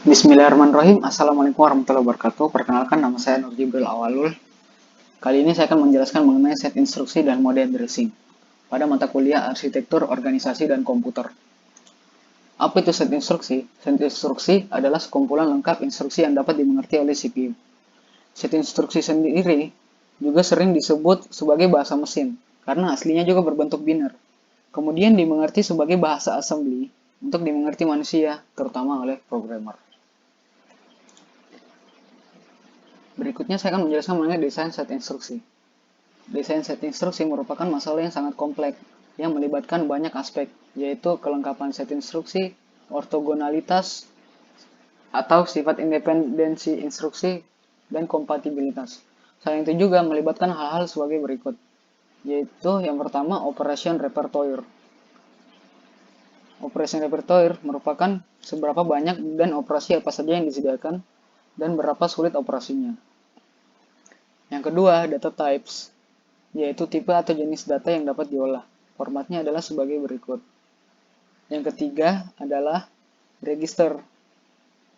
Bismillahirrahmanirrahim. Assalamualaikum warahmatullahi wabarakatuh. Perkenalkan, nama saya Nur Jibril Awalul. Kali ini saya akan menjelaskan mengenai set instruksi dan mode addressing pada mata kuliah Arsitektur, Organisasi, dan Komputer. Apa itu set instruksi? Set instruksi adalah sekumpulan lengkap instruksi yang dapat dimengerti oleh CPU. Set instruksi sendiri juga sering disebut sebagai bahasa mesin, karena aslinya juga berbentuk biner. Kemudian dimengerti sebagai bahasa assembly untuk dimengerti manusia, terutama oleh programmer. Berikutnya saya akan menjelaskan mengenai desain set instruksi. Desain set instruksi merupakan masalah yang sangat kompleks, yang melibatkan banyak aspek, yaitu kelengkapan set instruksi, ortogonalitas, atau sifat independensi instruksi, dan kompatibilitas. Selain itu juga melibatkan hal-hal sebagai berikut, yaitu yang pertama, operation repertoire. Operation repertoire merupakan seberapa banyak dan operasi apa saja yang disediakan, dan berapa sulit operasinya. Yang kedua, data types, yaitu tipe atau jenis data yang dapat diolah. Formatnya adalah sebagai berikut. Yang ketiga adalah register,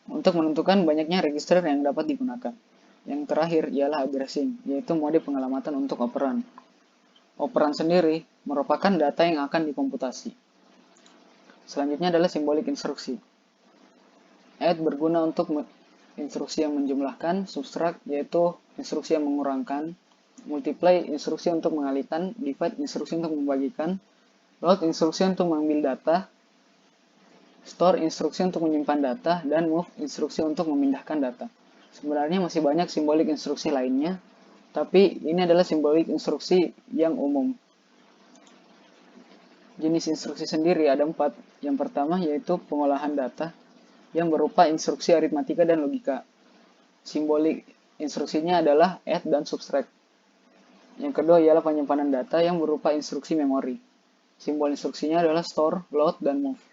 untuk menentukan banyaknya register yang dapat digunakan. Yang terakhir ialah addressing, yaitu mode pengalamatan untuk operan. Operan sendiri merupakan data yang akan dikomputasi. Selanjutnya adalah simbolik instruksi. Add berguna untuk instruksi yang menjumlahkan, subtract yaitu instruksi yang mengurangkan, multiply instruksi untuk mengalihkan, divide instruksi untuk membagikan, load instruksi untuk mengambil data, store instruksi untuk menyimpan data, dan move instruksi untuk memindahkan data. Sebenarnya masih banyak simbolik instruksi lainnya, tapi ini adalah simbolik instruksi yang umum. Jenis instruksi sendiri ada 4. Yang pertama yaitu pengolahan data, yang berupa instruksi aritmatika dan logika. Simbolik instruksinya adalah add dan subtract. Yang kedua ialah penyimpanan data yang berupa instruksi memori. Simbol instruksinya adalah store, load, dan move.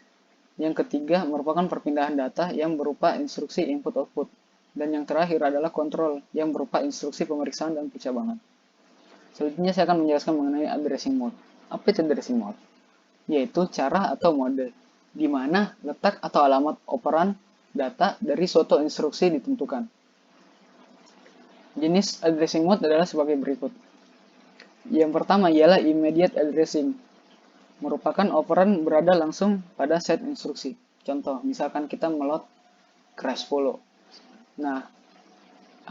Yang ketiga merupakan perpindahan data yang berupa instruksi input-output. Dan yang terakhir adalah kontrol yang berupa instruksi pemeriksaan dan pencabangan. Selanjutnya saya akan menjelaskan mengenai addressing mode. Apa itu addressing mode? Yaitu cara atau mode di mana letak atau alamat operan data dari suatu instruksi ditentukan. Jenis addressing mode adalah sebagai berikut. Yang pertama ialah immediate addressing, merupakan operan berada langsung pada set instruksi. Contoh, misalkan kita meload crash 10. Nah,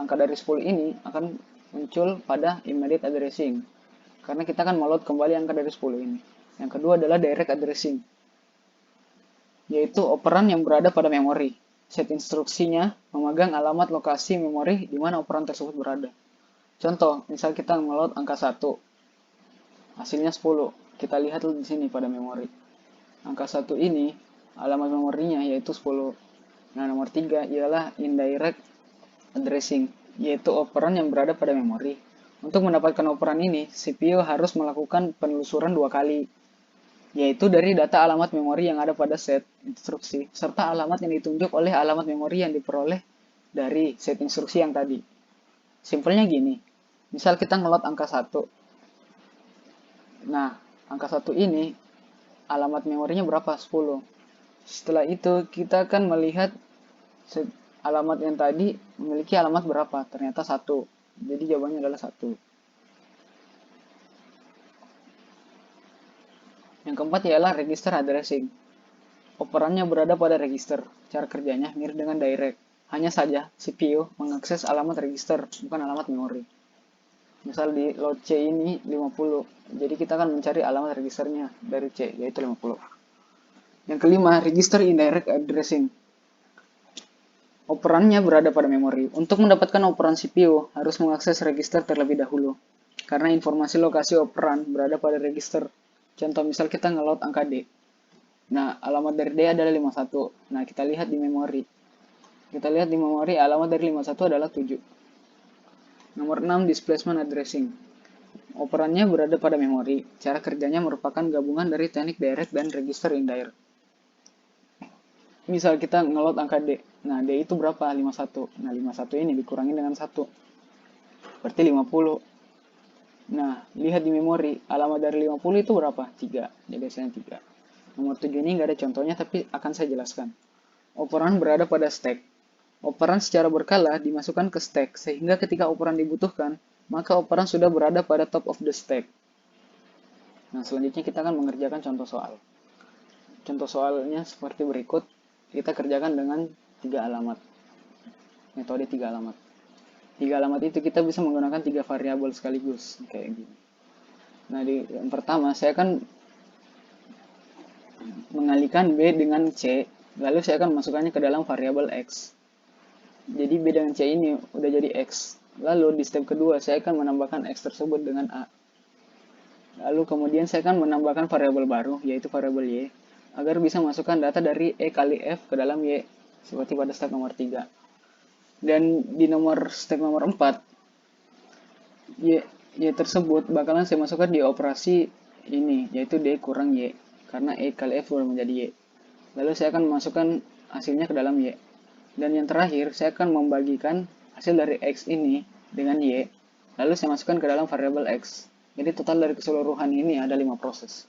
angka dari 10 ini akan muncul pada immediate addressing, karena kita akan meload kembali angka dari 10 ini. Yang kedua adalah direct addressing, yaitu operan yang berada pada memori. Set instruksinya memegang alamat lokasi memori di mana operan tersebut berada. Contoh, misal kita meload angka 1, hasilnya 10. Kita lihat di sini pada memori. Angka 1 ini, alamat memorinya yaitu 10. Nah, nomor 3 ialah indirect addressing, yaitu operan yang berada pada memori. Untuk mendapatkan operan ini, CPU harus melakukan penelusuran 2 kali, yaitu dari data alamat memori yang ada pada set instruksi, serta alamat yang ditunjuk oleh alamat memori yang diperoleh dari set instruksi yang tadi. Simpelnya gini, misal kita ngelot angka 1. Nah, angka 1 ini, alamat memorinya berapa? 10. Setelah itu, kita akan melihat alamat yang tadi memiliki alamat berapa? Ternyata 1. Jadi jawabannya adalah 1. Yang keempat ialah register addressing. Operannya berada pada register. Cara kerjanya mirip dengan direct. Hanya saja CPU mengakses alamat register, bukan alamat memori. Misal di load C ini 50. Jadi kita akan mencari alamat registernya dari C, yaitu 50. Yang kelima, register indirect addressing. Operannya berada pada memori. Untuk mendapatkan operan CPU, harus mengakses register terlebih dahulu. Karena informasi lokasi operan berada pada register. Contoh misal kita ngeload angka D. Nah, alamat dari D adalah 51. Nah, kita lihat di memori. Kita lihat di memori alamat dari 51 adalah 7. Nomor 6, displacement addressing. Operannya berada pada memori. Cara kerjanya merupakan gabungan dari teknik direct dan register indirect. Misal kita ngeload angka D. Nah, D itu berapa? 51. Nah, 51 ini dikurangi dengan 1. Berarti 50. Nah, lihat di memori, alamat dari 50 itu berapa? 3. Jadi hasilnya 3. Nomor 7 ini nggak ada contohnya, tapi akan saya jelaskan. Operan berada pada stack. Operan secara berkala dimasukkan ke stack, sehingga ketika operan dibutuhkan, maka operan sudah berada pada top of the stack. Nah, selanjutnya kita akan mengerjakan contoh soal. Contoh soalnya seperti berikut. Kita kerjakan dengan 3 alamat. Metode 3 alamat. 3 alamat itu kita bisa menggunakan 3 variabel sekaligus, kayak gini. Nah, yang pertama saya akan mengalihkan B dengan C, lalu saya akan masukkannya ke dalam variabel X. Jadi B dengan C ini udah jadi X. Lalu di step kedua saya akan menambahkan X tersebut dengan A. Lalu kemudian saya akan menambahkan variabel baru, yaitu variabel Y, agar bisa masukkan data dari E kali F ke dalam Y, seperti pada step nomor 3. Dan di step nomor 4, Y tersebut bakalan saya masukkan di operasi ini, yaitu D kurang Y, karena E kali F sudah menjadi Y. Lalu saya akan memasukkan hasilnya ke dalam Y. Dan yang terakhir, saya akan membagikan hasil dari X ini dengan Y, lalu saya masukkan ke dalam variabel X. Jadi total dari keseluruhan ini ada 5 proses.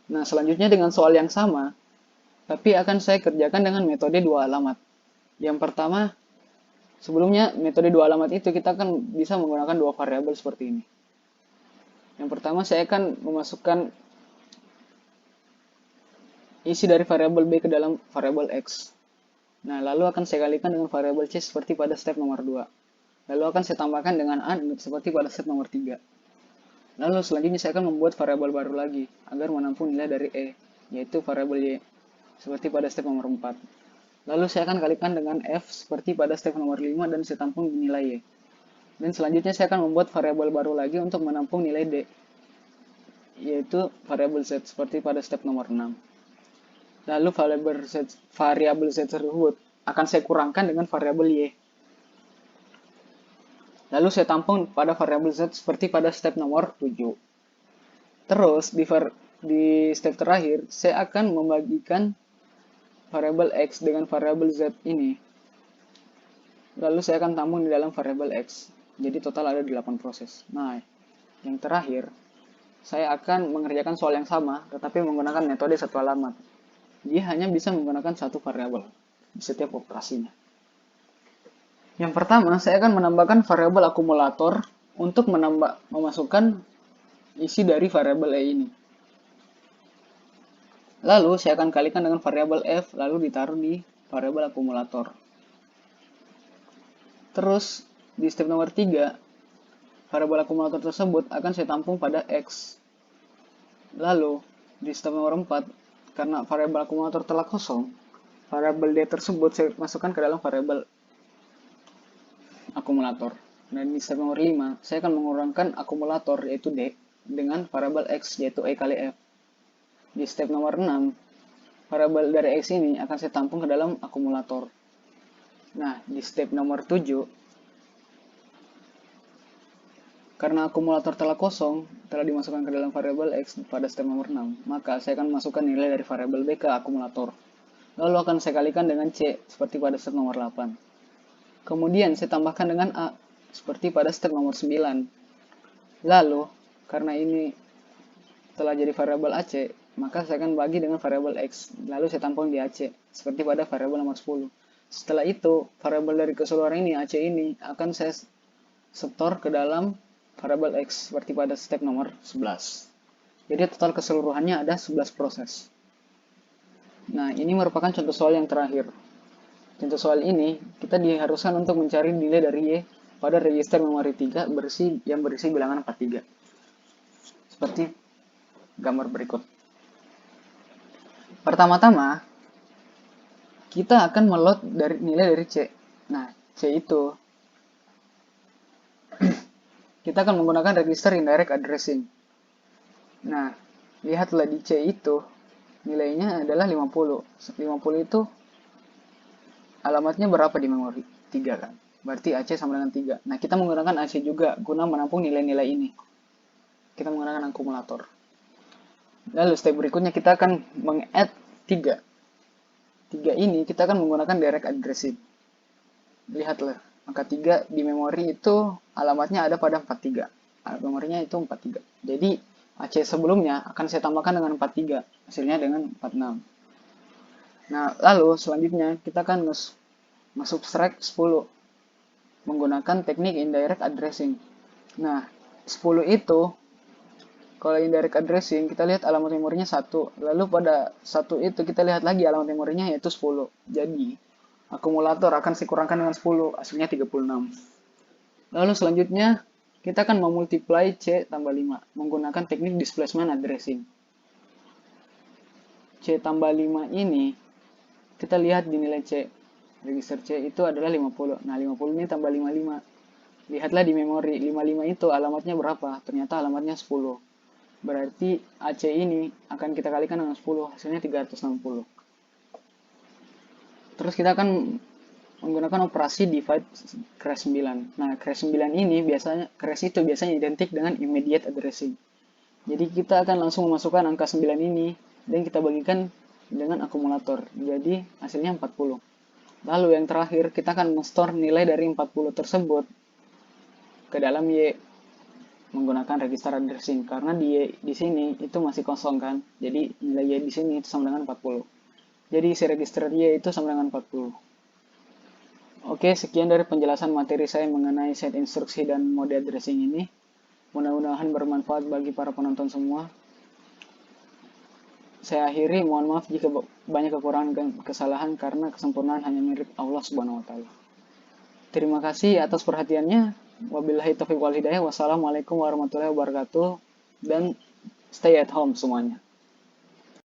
Nah, selanjutnya dengan soal yang sama, tapi akan saya kerjakan dengan metode 2 alamat. Yang pertama, sebelumnya metode 2 alamat itu kita akan bisa menggunakan 2 variabel seperti ini. Yang pertama, saya akan memasukkan isi dari variabel B ke dalam variabel X. Nah, lalu akan saya kalikan dengan variabel C seperti pada step nomor 2. Lalu akan saya tambahkan dengan A seperti pada step nomor 3. Lalu selanjutnya saya akan membuat variabel baru lagi, agar menampung nilai dari E, yaitu variabel Y, seperti pada step nomor 4. Lalu saya akan kalikan dengan F seperti pada step nomor 5 dan saya tampung nilai Y. Dan selanjutnya saya akan membuat variabel baru lagi untuk menampung nilai D, yaitu variabel Z seperti pada step nomor 6. Lalu variabel Z tersebut akan saya kurangkan dengan variabel Y. Lalu saya tampung pada variabel Z seperti pada step nomor 7. Terus di step terakhir, saya akan membagikan variabel X dengan variabel Z ini. Lalu saya akan tampung di dalam variabel X. Jadi total ada 8 proses. Nah, yang terakhir, saya akan mengerjakan soal yang sama, tetapi menggunakan metode 1 alamat. Dia hanya bisa menggunakan 1 variabel di setiap operasinya. Yang pertama, saya akan menambahkan variabel akumulator untuk memasukkan isi dari variabel E ini. Lalu, saya akan kalikan dengan variabel F, lalu ditaruh di variabel akumulator. Terus, di step nomor 3, variabel akumulator tersebut akan saya tampung pada X. Lalu, di step nomor 4, karena variabel akumulator telah kosong, variabel D tersebut saya masukkan ke dalam variabel akumulator. Dan di step nomor 5, saya akan mengurangkan akumulator yaitu D dengan variabel X yaitu E kali F. Di step nomor 6, variabel dari X ini akan saya tampung ke dalam akumulator. Nah, di step nomor 7, karena akumulator telah kosong, telah dimasukkan ke dalam variabel X pada step nomor 6, maka saya akan masukkan nilai dari variabel B ke akumulator. Lalu akan saya kalikan dengan C seperti pada step nomor 8. Kemudian saya tambahkan dengan A, seperti pada step nomor 9. Lalu, karena ini telah jadi variabel AC, maka saya akan bagi dengan variabel X. Lalu saya tampung di AC, seperti pada variabel nomor 10. Setelah itu, variabel dari keseluruhan ini, AC ini, akan saya setor ke dalam variabel X, seperti pada step nomor 11. Jadi total keseluruhannya ada 11 proses. Nah, ini merupakan contoh soal yang terakhir. Contoh soal ini, kita diharuskan untuk mencari nilai dari Y pada register memori 3 yang berisi bilangan 43. Seperti gambar berikut. Pertama-tama, kita akan meload nilai dari C. Nah, C itu, kita akan menggunakan register indirect addressing. Nah, lihatlah di C itu, nilainya adalah 50. 50 itu alamatnya berapa di memori? 3 kan? Berarti AC sama dengan 3. Nah, kita menggunakan AC juga guna menampung nilai-nilai ini. Kita menggunakan akumulator. Lalu step berikutnya kita akan meng-add 3. 3 ini kita akan menggunakan direct addressing. Lihatlah, angka 3 di memori itu alamatnya ada pada 43. Memorinya itu 43. Jadi, AC sebelumnya akan saya tambahkan dengan 43. Hasilnya dengan 46. Nah, lalu selanjutnya kita akan masuk strike 10 menggunakan teknik indirect addressing. Nah, 10 itu kalau indirect addressing kita lihat alamat memorinya 1. Lalu pada 1 itu kita lihat lagi alamat memorinya yaitu 10. Jadi, akumulator akan dikurangkan dengan 10, hasilnya 36. Lalu selanjutnya kita akan memultiply C tambah 5 menggunakan teknik displacement addressing. C tambah 5 ini kita lihat di nilai C. Register C itu adalah 50. Nah, 50 ini tambah 55. Lihatlah di memori, 55 itu alamatnya berapa? Ternyata alamatnya 10. Berarti AC ini akan kita kalikan dengan 10, hasilnya 360. Terus kita akan menggunakan operasi divide crash 9. Nah, crash 9 ini crash itu biasanya identik dengan immediate addressing. Jadi kita akan langsung memasukkan angka 9 ini dan kita bagikan dengan akumulator. Jadi hasilnya 40. Lalu yang terakhir kita akan men-store nilai dari 40 tersebut ke dalam Y menggunakan register addressing karena di sini itu masih kosong kan. Jadi nilai Y di sini itu sama dengan 40. Jadi si register Y itu sama dengan 40. Oke, sekian dari penjelasan materi saya mengenai set instruksi dan mode addressing ini. Mudah-mudahan bermanfaat bagi para penonton semua. Saya akhiri, mohon maaf jika banyak kekurangan dan kesalahan karena kesempurnaan hanya milik Allah Subhanahu wa taala. Terima kasih atas perhatiannya. Wabillahi taufiq wal hidayah. Wassalamualaikum warahmatullahi wabarakatuh dan stay at home semuanya.